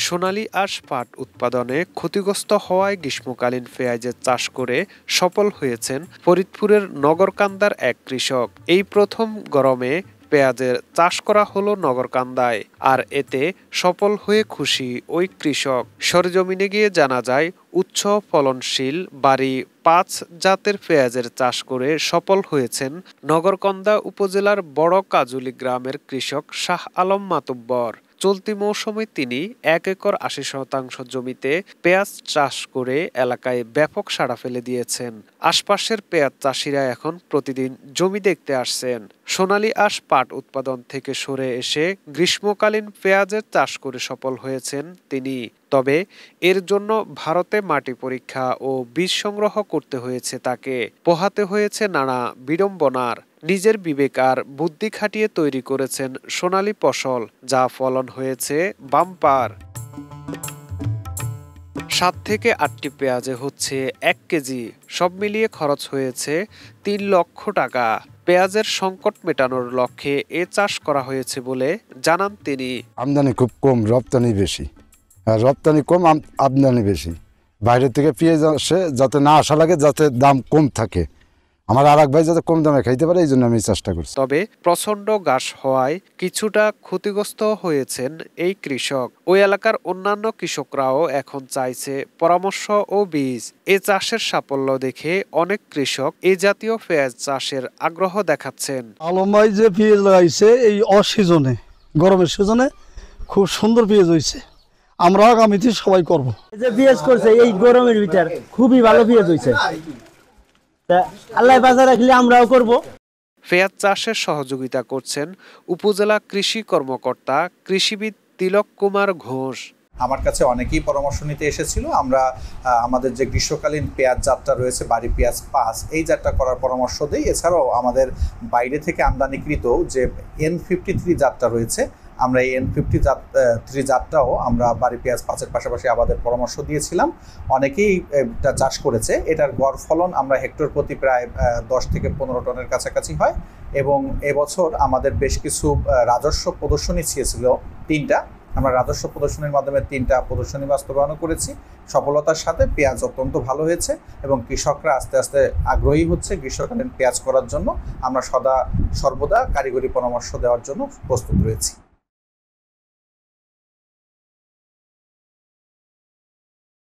সোনালী আঁশ পাট উৎপাদনে ক্ষতিগ্রস্ত হওয়ায় গ্রীষ্মকালীন পেঁয়াজের চাষ করে সফল হয়েছেন ফরিদপুরের নগরকান্দার এক কৃষক। এই প্রথম গরমে পেঁয়াজের চাষ করা হলো নগরকান্দায়, আর এতে সফল হয়ে খুশি ওই কৃষক। সরেজমিনে গিয়ে জানা যায়, উচ্চ ফলনশীল বাড়ি ৫ জাতের পেঁয়াজের চাষ করে সফল হয়েছেন নগরকান্দা উপজেলার বড় কাজুলি গ্রামের কৃষক শাহ আলম মাতুব্বর। চলতি মৌসুমে তিনি ১ একর ৮০% জমিতে পেঁয়াজ চাষ করে এলাকায় ব্যাপক সাড়া ফেলে দিয়েছেন। আশপাশের পেঁয়াজ চাষিরা এখন প্রতিদিন জমি দেখতে আসছেন। সোনালী আঁশ পাট উৎপাদন থেকে সরে এসে গ্রীষ্মকালীন পেঁয়াজের চাষ করে সফল হয়েছেন তিনি। তবে এর জন্য ভারতে মাটি পরীক্ষা ও বীজ সংগ্রহ করতে হয়েছে তাকে। পোহাতে হয়েছে নানা বিড়ম্বনার। নিজের বিবেক আর বুদ্ধি খাটিয়ে তৈরি করেছেন সোনালী ফসল, যা ফলন হয়েছে বাম্পার। ৭ থেকে ৮টি পেঁয়াজে হচ্ছে ১ কেজি। সব মিলিয়ে খরচ হয়েছে ৩ লক্ষ টাকা। পেঁয়াজের সংকট মেটানোর লক্ষ্যে এ চাষ করা হয়েছে বলে জানান তিনি। আমদানি খুব কম, রপ্তানি বেশি। রপ্তানি কম, আমদানি বেশি। বাইরে থেকে পেঁয়াজ আসে যাতে না আসা লাগে, যাতে দাম কম থাকে। আমার আর এক ভাই যাতে কম দামে খাইতে পারে, এই জন্য আমি চেষ্টা করছি। তবে প্রচণ্ড ঘাস হওয়ায় কিছুটা ক্ষতিগ্রস্ত হয়েছেন এই কৃষক। ওই এলাকার অন্যান্য কৃষকরাও এখন চাইছে পরামর্শ ও বীজ। এ চাষের সাফল্য দেখে অনেক কৃষক এ জাতীয় পেঁয়াজ চাষের আগ্রহ দেখাচ্ছেন। আলম ভাই যে পেঁয়াজ লাগাইছে এই অসিজনে, গরমের সিজনে খুব সুন্দর পেঁয়াজ হয়েছে। আমরা আগামীতে সবাই করব। যে পেঁয়াজ করছে এই গরমের ভিতর খুবই ভালো পেঁয়াজ হয়েছে। আল্লাহ বাজার রাখলে আমরাও করব। পেঁয়াজ চাষের সহযোগিতা করছেন উপজেলা কৃষি কর্মকর্তা কৃষিবিদ তিলক কুমার ঘোষ। আমার কাছে অনেকেই পরামর্শ নিতে এসেছিল। আমরা আমাদের যে গ্রীষ্মকালীন পেঁয়াজ জাতটা রয়েছে বাড়ি পেঁয়াজ ৫, এই জাতটা করার পরামর্শ দিই। এছাড়াও আমাদের বাইরে থেকে আমদানিকৃত যে N53 জাতটা রয়েছে, আমরা এই N53 জাতটাও আমরা বাড়ি পেঁয়াজ ৫-এর পাশাপাশি আমাদের পরামর্শ দিয়েছিলাম। অনেকেই এটা চাষ করেছে। এটার গড় ফলন আমরা হেক্টর প্রতি প্রায় ১০ থেকে ১৫ টনের কাছাকাছি হয়। এবং এবছর আমাদের বেশ কিছু রাজস্ব প্রদর্শনী ছিল ৩টা। আমরা রাজস্ব প্রদর্শনীর মাধ্যমে 3টা প্রদর্শনী বাস্তবায়ন করেছি। সফলতার সাথে পেঁয়াজ অত্যন্ত ভালো হয়েছে এবং কৃষকরা আস্তে আস্তে আগ্রহী হচ্ছে গ্রীষ্মকালীন পেঁয়াজ করার জন্য। আমরা সর্বদা কারিগরি পরামর্শ দেওয়ার জন্য প্রস্তুত রয়েছি।